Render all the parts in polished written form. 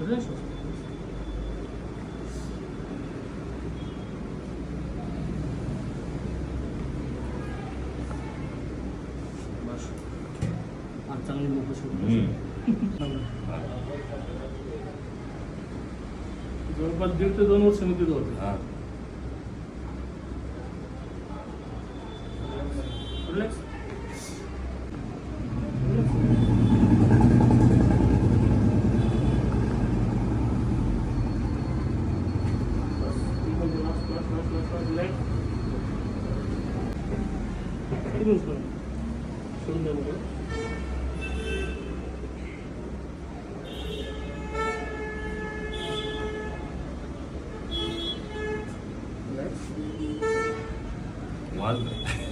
Relax हो. बस आज चांगली मोकळी सोडली. जवळपास 1.5 ते 2 वर्ष मी तिथं होतो. रिलॅक्स. सोडून द्या बघा.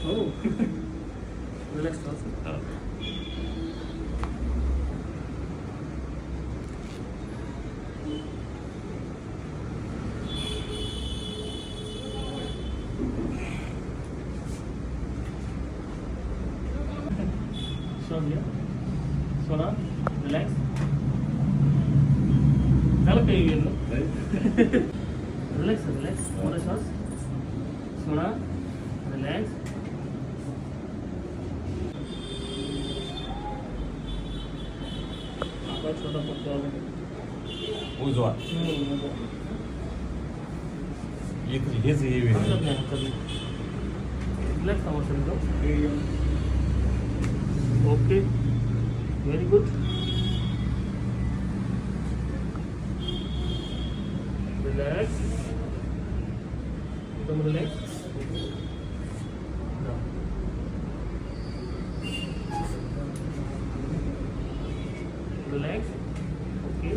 हो रिलॅक्स राहा. श्वास घ्या. सोडा. रिलॅक्स. झालं काही गेलं. Relax relax. मोठा श्वास. सोडा. रिलॅक्स. आपला छोटा पट्टा उजवा हेच हे रिलॅक्स आवाज ओके व्हेरी गुड. रिलॅक्स. एकदम relax. Relax. Okay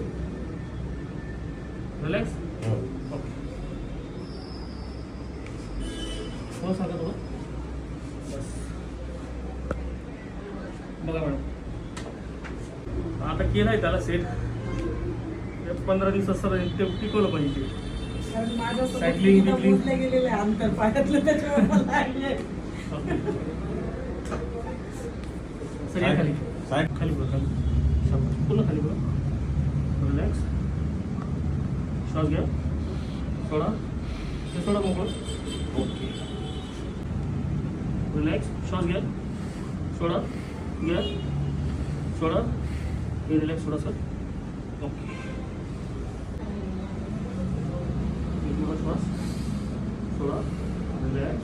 relax. Okay हो सांगा थोडं. बस बघा मॅडम आता केलं आहे त्याला सेट. 15 दिवसात सर ते टिकवलं पाहिजे. सायकलिंग बिकलिंग गेलेलं आहे अंतर पायातलं त्याच्यावर मला idea आहे. सर या खाली खाली बघा. खाली शाबास. पुन्हा खाली बघा. रिलॅक्स. श्वास घ्या. सोडा. ते सोडा मोकळं. Okay relax. श्वास घ्या. सोडा. घ्या. सोडा. हे रिलॅक्स. सोडा सर. ओके एक मोठा श्वास. सोडा. रिलॅक्स.